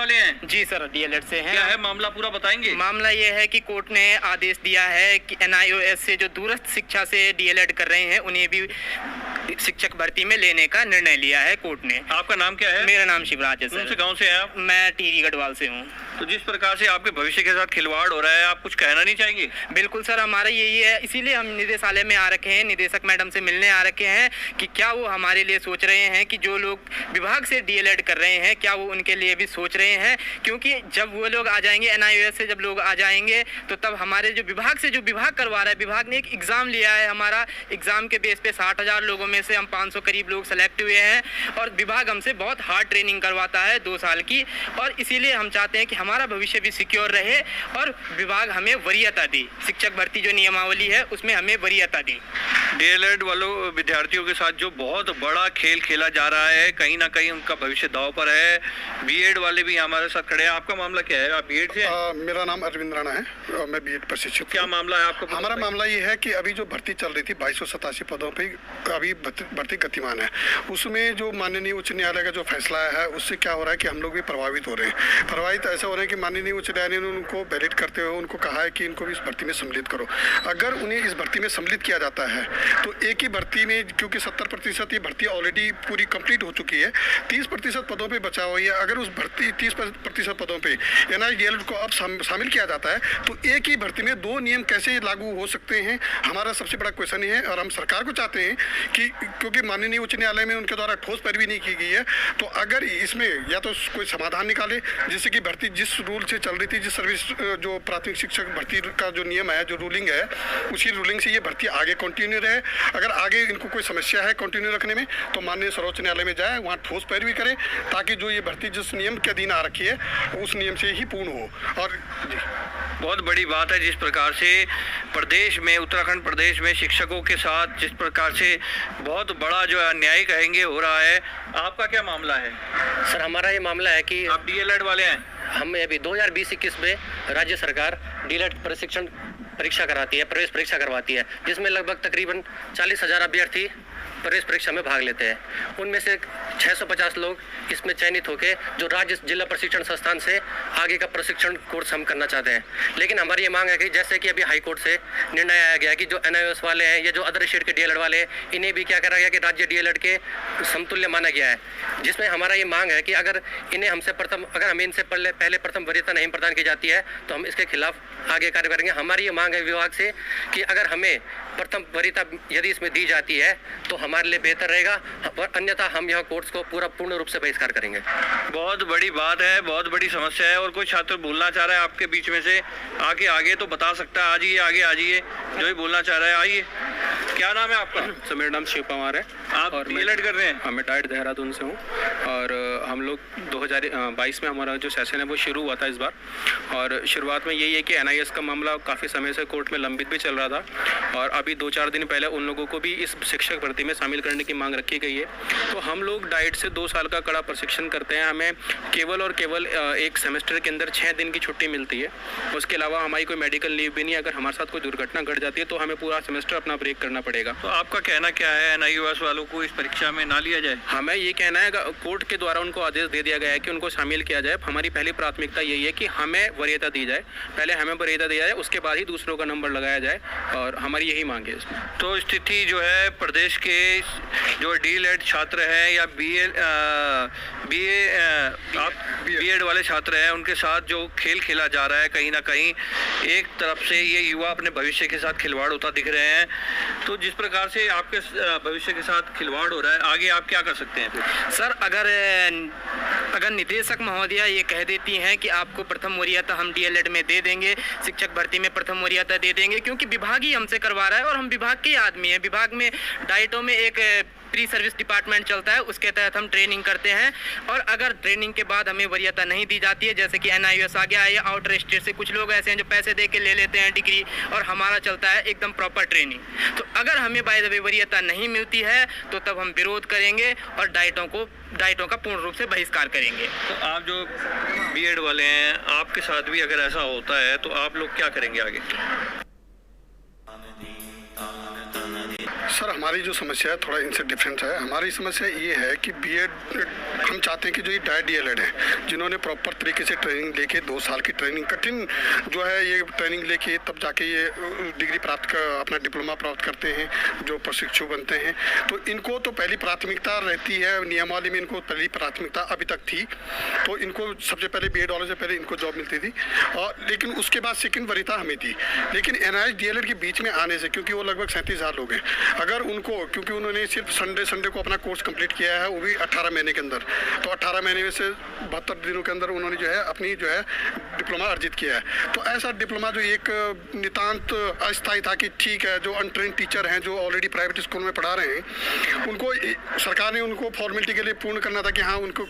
वाले हैं? जी sir, DElEd से हैं। क्या है मामला, पूरा बताएंगे? मामला ये है कि कोर्ट ने आदेश दिया है कि एनआईओएस से जो दूरस्थ शिक्षा से डीएलएड कर रहे हैं उन्हें भी शिक्षक भर्ती में लेने का निर्णय लिया है कोर्ट ने। आपका नाम क्या है? मेरा नाम शिवराज है सर। कौन से गांव से हैं आप? मैं टिहरी गढ़वाल से हूँ। तो जिस प्रकार से आपके भविष्य के साथ खिलवाड़ हो रहा है, आप कुछ कहना नहीं चाहेंगे? बिल्कुल सर, हमारा यही है, इसीलिए हम निदेशालय में आ रखे हैं, निदेशक मैडम से मिलने आ रखे हैं कि क्या वो हमारे लिए सोच रहे हैं कि जो लोग विभाग से डीएलएड कर रहे हैं क्या वो उनके लिए भी सोच रहे हैं। क्योंकि जब वो लोग आ जाएंगे, एनआईओएस से जब लोग आ जाएंगे तो तब हमारे जो विभाग से जो विभाग करवा रहा है, विभाग ने एक एग्ज़ाम लिया है, हमारा एग्ज़ाम के बेस पे 60,000 लोगों में से हम 500 करीब लोग सेलेक्ट हुए हैं और विभाग हमसे बहुत हार्ड ट्रेनिंग करवाता है 2 साल की। और इसीलिए हम चाहते हैं कि हमारा भविष्य भी सिक्योर रहे और विभाग हमें वरीयता दे, शिक्षक भर्ती जो नियमावली है उसमें हमें वरीयता दे। डीएलएड वालों विद्यार्थियों के साथ जो बहुत बड़ा खेल खेला जा रहा है, कहीं ना कहीं उनका भविष्य दांव पर है। बीएड वाले भी हमारे साथ खड़े हैं। आपका मामला क्या है? आप बीएड से हैं? मेरा नाम अरविंद राणा है और मैं बीएड प्रशिक्षक। क्या मामला है आपका? हमारा मामला ये है कि अभी जो भर्ती चल रही थी 2287 पदों पे अभी भर्ती गतिमान है। उसमें जो माननीय उच्च न्यायालय का जो फैसला है उससे क्या हो रहा है कि हम लोग भी प्रभावित हो रहे हैं। प्रभावित ऐसे हो रहे हैं कि माननीय उच्च न्यायालय ने उनको वैलिड करते हुए उनको कहा है कि इनको भी इस भर्ती में सम्मिलित करो। अगर उन्हें इस भर्ती में सम्मिलित किया जाता है तो एक ही भर्ती में, क्योंकि 70% ये भर्ती ऑलरेडी पूरी कंप्लीट हो चुकी है, 30% पदों पे बचा हुआ है। अगर उस भर्ती 30% पदों पे एनआईडीएलएड को अब शामिल किया जाता है तो एक ही भर्ती में 2 नियम कैसे लागू हो सकते हैं, हमारा सबसे बड़ा क्वेश्चन है। और हम सरकार को चाहते हैं कि क्योंकि माननीय उच्च न्यायालय में उनके द्वारा ठोस पैरवी नहीं की गई है, तो अगर इसमें या तो कोई समाधान निकाले जिससे कि भर्ती जिस रूल से चल रही थी, जिस सर्विस जो प्राथमिक शिक्षक भर्ती का जो नियम है, जो रूलिंग है, उसी रूलिंग से ये भर्ती आगे कंटिन्यू रहे। अगर आगे इनको कोई समस्या है कंटिन्यू रखने में तो माननीय सर्वोच्च न्यायालय में जाए, वहाँ ठोस पैरवी करे ताकि जो ये भर्ती जिस नियम के अधीन आ रखी है उस नियम से ही पूर्ण हो। और बहुत बड़ी बात है जिस प्रकार से प्रदेश में, उत्तराखंड प्रदेश में शिक्षकों के साथ जिस प्रकार से बहुत बड़ा जो अन्याय कहेंगे हो रहा है। आपका क्या मामला है? सर, हमारा ये मामला है कि आप डीएलएड वाले हैं? हम अभी 2020-21 में राज्य सरकार डीएलएड प्रशिक्षण परीक्षा कराती है, प्रवेश परीक्षा करवाती है, जिसमें लगभग तकरीबन 40,000 अभ्यर्थी प्रवेश परीक्षा में भाग लेते हैं। उनमें से 650 लोग इसमें चयनित होकर जो राज्य जिला प्रशिक्षण संस्थान से आगे का प्रशिक्षण कोर्स हम करना चाहते हैं। लेकिन हमारी ये मांग है कि जैसे कि अभी हाई कोर्ट से निर्णय आया गया कि जो एनआईओएस वाले हैं या जो अदर स्टेट के डीएलएड वाले हैं, इन्हें भी क्या करा गया कि राज्य डीएलएड के समतुल्य माना गया है। जिसमें हमारा ये मांग है कि अगर इन्हें हमसे अगर हमें इनसे पहले प्रथम वरीयता नहीं प्रदान की जाती है तो हम इसके खिलाफ आगे कार्य करेंगे। हमारी ये मांग है विभाग से कि अगर हमें प्रथम वरीयता यदि इसमें दी जाती है तो हमारे लिए बेहतर रहेगा, और अन्यथा हम यह कोर्स को पूर्ण रूप से बहिष्कार करेंगे। बहुत बड़ी बात है, बहुत बड़ी समस्या है। और कोई छात्र बोलना चाह रहा है आपके बीच में से आगे तो बता सकता है। आइए, आगे आ जाइए, जो भी बोलना चाह रहा है आइए। क्या नाम है आपका? सर, मेरा नाम शिव कुमार है। आप डीएलएड कर रहे हैं? हाँ, मैं डाइट देहरादून से हूँ। और हम लोग 2022 में हमारा जो सेशन है वो शुरू हुआ था इस बार। और शुरुआत में यही है कि एनआईएस का मामला काफ़ी समय से कोर्ट में लंबित भी चल रहा था और अभी 2-4 दिन पहले उन लोगों को भी इस शिक्षक भर्ती में शामिल करने की मांग रखी गई है। तो हम लोग डाइट से 2 साल का कड़ा प्रशिक्षण करते हैं। हमें केवल और केवल एक सेमेस्टर के अंदर 6 दिन की छुट्टी मिलती है। उसके अलावा हमारी कोई मेडिकल लीव भी नहीं। अगर हमारे साथ कोई दुर्घटना घट जाती है तो हमें पूरा सेमेस्टर अपना ब्रेक करना पड़ेगा। तो आपका कहना क्या है, एनआईओएस वालों को इस परीक्षा में ना लिया जाए? हमें ये कहना है, कोर्ट के द्वारा उनको आदेश दे दिया गया है कि उनको शामिल किया जाए। हमारी पहली प्राथमिकता यही है कि हमें वरीयता दी जाए, पहले हमें वरीयता दी जाए, उसके बाद ही दूसरों का नंबर लगाया जाए। और हमारी यही मांग है इसमें। तो स्थिति जो है प्रदेश के जो डीएलएड छात्र हैं या बीएड वाले छात्र हैं, उनके साथ जो खेल खेला जा रहा है, कहीं ना कहीं एक तरफ से ये युवा अपने भविष्य के साथ खिलवाड़ होता दिख रहे हैं। तो जिस प्रकार से आपके भविष्य के साथ खिलवाड़ हो रहा है, आगे आप क्या कर सकते हैं फिर? सर, अगर निदेशक महोदया ये कह देती हैं कि आपको प्रथम वरीयता हम डीएलएड में दे देंगे, शिक्षक भर्ती में प्रथम वरीयता दे देंगे, क्योंकि विभाग ही हमसे करवा रहा है और हम विभाग के आदमी हैं। विभाग में डाइटों में एक प्री सर्विस डिपार्टमेंट चलता है, उसके तहत हम ट्रेनिंग करते हैं। और अगर ट्रेनिंग के बाद हमें वरीयता नहीं दी जाती है, जैसे कि एनआईओएस आ गया है या आउटर स्टेट से कुछ लोग ऐसे हैं जो पैसे दे के ले लेते हैं डिग्री, और हमारा चलता है एकदम प्रॉपर ट्रेनिंग। तो अगर हमें बाय द वे वरीयता नहीं मिलती है तो तब हम विरोध करेंगे और डाइटों का पूर्ण रूप से बहिष्कार करेंगे। तो आप जो बीएड वाले हैं, आपके साथ भी अगर ऐसा होता है तो आप लोग क्या करेंगे आगे? सर हमारी जो समस्या है थोड़ा इनसे डिफरेंट है। हमारी समस्या ये है कि बीएड हम चाहते हैं कि जो ये डायट डीएलएड है, जिन्होंने प्रॉपर तरीके से ट्रेनिंग लेके 2 साल की ट्रेनिंग कठिन जो है ये ट्रेनिंग लेके तब जाके ये डिग्री प्राप्त कर अपना डिप्लोमा प्राप्त करते हैं, जो प्रशिक्षु बनते हैं, तो इनको तो पहली प्राथमिकता रहती है। नियमावली में इनको पहली प्राथमिकता अभी तक थी, तो इनको सबसे पहले बीएड वालों से पहले इनको जॉब मिलती थी, और लेकिन उसके बाद सेकंड वरीयता हमें थी। लेकिन एनआईएस डीएलएड के बीच में आने से, क्योंकि वो लगभग 37,000 लोग हैं, अगर उनको, क्योंकि उन्होंने सिर्फ संडे को अपना कोर्स कंप्लीट किया है, वो भी 18 महीने के अंदर, तो 18 महीने में से 72 दिनों के अंदर उन्होंने जो है अपनी जो है डिप्लोमा अर्जित किया है। तो ऐसा डिप्लोमा जो एक नितांत अस्थायी था कि ठीक है, जो अनट्रेंड टीचर हैं जो ऑलरेडी प्राइवेट स्कूल में पढ़ा रहे हैं, उनको सरकार ने उनको फॉर्मेलिटी के लिए पूर्ण करना था कि हाँ उनको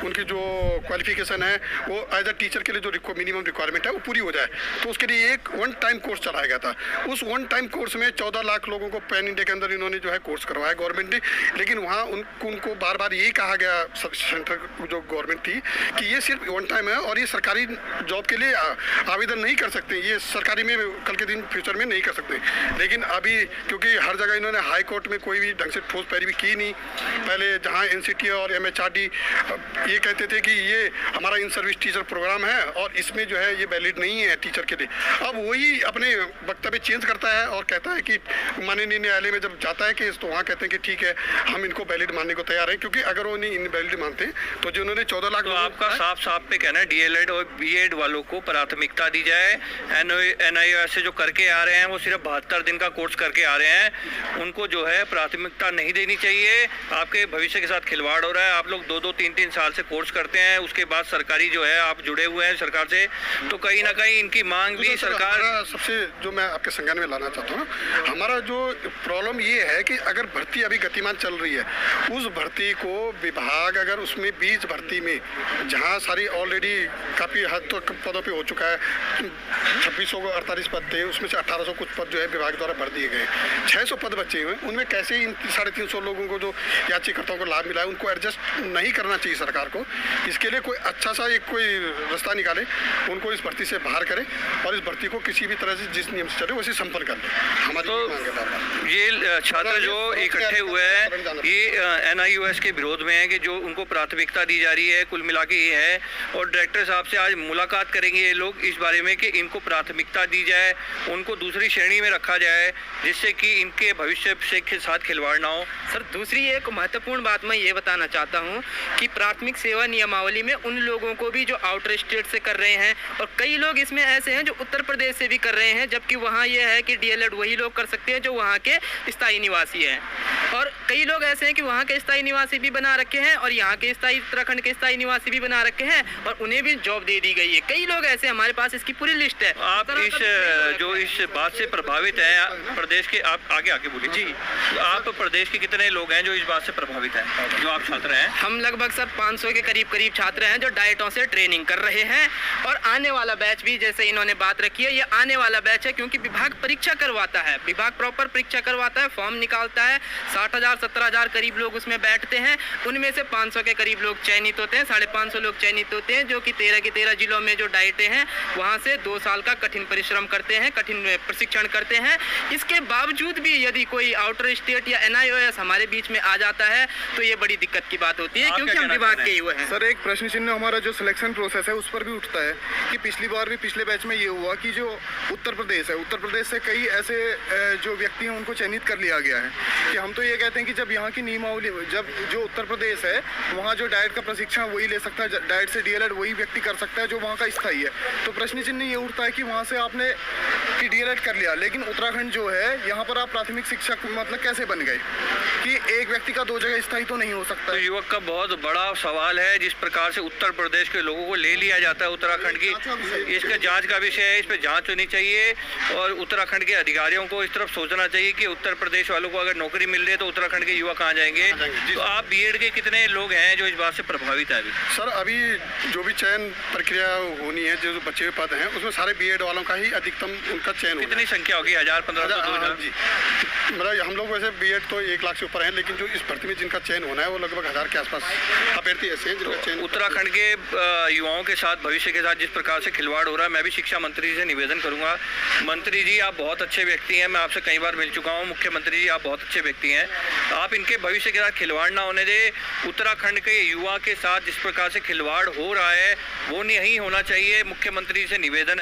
उनकी जो क्वालिफिकेशन है वो एज अ टीचर के लिए जो मिनिमम रिक्वायरमेंट है वो पूरी हो जाए। तो उसके लिए एक वन टाइम कोर्स चलाया गया था। उस वन टाइम कोर्स में 14 लाख लोगों को पैन इंडिया के अंदर इन्होंने जो है कोर्स करवाया गवर्नमेंट ने। लेकिन वहाँ उनको बार बार यही कहा गया सेंट्रल जो गवर्नमेंट थी कि ये सिर्फ वन टाइम है और ये सरकारी जॉब के लिए आवेदन नहीं कर सकते, ये सरकारी में कल के दिन फ्यूचर में नहीं कर सकते। लेकिन अभी क्योंकि हर जगह इन्होंने हाई कोर्ट में कोई भी ढंग से ठोस पैरवी की नहीं, पहले जहाँ एनसीटी और एमएचआरडी ये कहते थे कि ये हमारा इन सर्विस टीचर प्रोग्राम है और इसमें जो है ये वैलिड नहीं है टीचर के लिए, अब वही अपने वक्तव्य चेंज करता है और कहता है कि माननीय न्यायालय में जब जाता है केस तो वहाँ कहते हैं कि ठीक है हम इनको वैलिड मानने को तैयार हैं, क्योंकि अगर वो नहीं इनवैलिड मानते तो जिन्होंने 14 लाख। तो आपका साफ पे कहना है डीएलएड और बीएड वालों को प्राथमिकता दी जाए। एनआईएस से जो करके आ रहे हैं वो सिर्फ 72 दिन का कोर्स करके आ रहे हैं, उनको जो है प्राथमिकता नहीं देनी चाहिए। आपके भविष्य के साथ खिलवाड़ हो रहा है। आप लोग 2-2, 3-3 साल से कोर्स करते हैं, उसके बाद सरकारी जो है आप जुड़े हुए हैं सरकार से, तो कहीं ना कहीं इनकी मांग भी सरकार। सबसे जो मैं आपके संज्ञान में लाना चाहता हूँ, हमारा जो प्रॉब्लम ये है कि अगर भर्ती अभी गतिमान चल रही है, उस भर्ती को विभाग अगर उसमें 20 भर्ती में जहाँ सारी ऑलरेडी काफ़ी हद तक पदों पे हो चुका है, 2648 पद थे, उसमें से 1800 कुछ पद जो है विभाग द्वारा भर दिए गए, 600 पद बचे हुए, उनमें कैसे इन 350 लोगों को जो याचिकाकर्ताओं को लाभ मिला है उनको एडजस्ट नहीं करना चाहिए सरकार को। इसके लिए कोई अच्छा सा एक कोई रास्ता निकाले, उनको इस भर्ती से बाहर करे और इस भर्ती को किसी भी तरह से जिस नियम से चले वैसे संपन्न कर ले। हमारी तो ये छात्र जो इकट्ठे हुए हैं ये एनआईओएस के विरोध में है कि जो उनको प्राथमिकता दी जा रही है, कुल मिला के ये है। और डायरेक्टर साहब से आज मुलाकात करेंगे ये लोग इस बारे में कि इनको प्राथमिकता दी जाए, उनको दूसरी श्रेणी में रखा जाए, जिससे कि इनके भविष्य के साथ खिलवाड़ ना हो। सर दूसरी एक महत्वपूर्ण बात मैं ये बताना चाहता हूँ कि प्राथमिक सेवा नियमावली में उन लोगों को भी जो आउटर स्टेट से कर रहे हैं, और कई लोग इसमें ऐसे हैं जो उत्तर प्रदेश से भी कर रहे हैं, जबकि वहाँ ये है कि डीएलएड वही लोग कर सकते हैं जो वहाँ के स्थायी निवासी हैं। और कई लोग ऐसे हैं कि वहाँ के स्थायी निवासी भी बना रखे हैं और यहाँ के स्थायी उत्तराखंड के स्थायी निवासी भी बना रखे हैं और उन्हें भी जॉब दे दी गई है। कई लोग ऐसे हमारे पास इसकी पूरी लिस्ट है। आप इस बात से प्रभावित हैं प्रदेश के, आप आगे बोलिए जी, आप प्रदेश के कितने लोग हैं जो इस बात से प्रभावित हैं जो आप छात्र हैं? हम लगभग सर 500 के करीब छात्र हैं जो डाइटों से ट्रेनिंग कर रहे हैं, और आने वाला बैच भी जैसे इन्होंने बात रखी है, ये आने वाला बैच है क्योंकि विभाग परीक्षा करवाता है, विभाग प्रॉपर परीक्षा करवाता है, फॉर्म निकालता है, 60,000 17,000 करीब लोग उसमें बैठते हैं, उनमें से 500 के करीब लोग चयनित होते हैं, 550 लोग चयनित होते हैं जो कि 13 के 13 जिलों में जो डाइटें हैं वहाँ से 2 साल का कठिन परिश्रम करते हैं, कठिन प्रशिक्षण करते हैं। इसके बावजूद भी यदि कोई आउटर स्टेट या एनआईओएस हमारे बीच में आ जाता है तो ये बड़ी दिक्कत की बात होती है, क्योंकि हम विभाग के ही हुए हैं। सर एक प्रश्न चिन्ह हमारा जो सिलेक्शन प्रोसेस है उस पर भी उठता है कि पिछली बार भी पिछले बैच में ये हुआ कि जो उत्तर प्रदेश है, उत्तर प्रदेश से कई ऐसे जो व्यक्ति हैं उनको चयनित कर लिया गया है कि हम तो ये कहते हैं कि जब यहाँ की नियमावली, जब जो उत्तर प्रदेश है वहाँ जो डाइट का प्रशिक्षण वही ले सकता है, डाइट से डीएलएड वही व्यक्ति कर सकता है जो वहाँ का स्थायी है। तो प्रश्न चिन्ह ये उठता है कि वहाँ से आपने डीएलएड कर लिया, लेकिन उत्तराखंड जो है यहाँ पर आप प्राथमिक शिक्षक मतलब कैसे बन गए कि एक व्यक्ति का 2 जगह स्थायी तो नहीं हो सकता। तो युवक का बहुत बड़ा सवाल है, जिस प्रकार से उत्तर प्रदेश के लोगों को ले लिया जाता है उत्तराखंड की, इसका जांच का विषय है, इस पर जांच होनी चाहिए और उत्तराखंड के अधिकारियों को इस तरफ सोचना चाहिए कि उत्तर प्रदेश वालों को अगर नौकरी मिल रही है तो उत्तराखंड के युवा कहाँ जाएंगे। तो आप बीएड के कितने लोग हैं जो इस बात से प्रभावित है? अभी सर अभी जो भी चयन प्रक्रिया होनी है, जो बचे हुए पद हैं उसमें सारे बीएड वालों का ही अधिकतम उनका चयन। कितनी संख्या होगी? 1000, 1500, 2000? जी मतलब हम लोग वैसे बीएड तो 1 लाख से ऊपर हैं, लेकिन जो इस भर्ती में जिनका चयन होना है वो लगभग 1000 के आसपास अभ्यर्थी ऐसे हैं जिनका चयन। उत्तराखंड के युवाओं के साथ, भविष्य के साथ जिस प्रकार से खिलवाड़ हो रहा है, मैं भी शिक्षा मंत्री से निवेदन करूंगा। मंत्री जी आप बहुत अच्छे व्यक्ति हैं, मैं आपसे कई बार मिल चुका हूं, मुख्यमंत्री जी, आप बहुत अच्छे व्यक्ति हैं, आप इनके भविष्य के साथ खिलवाड़ ना होने दे। उत्तराखंड के युवा के साथ जिस प्रकार से खिलवाड़ हो रहा है वो नहीं होना चाहिए। मुख्यमंत्री से निवेदन है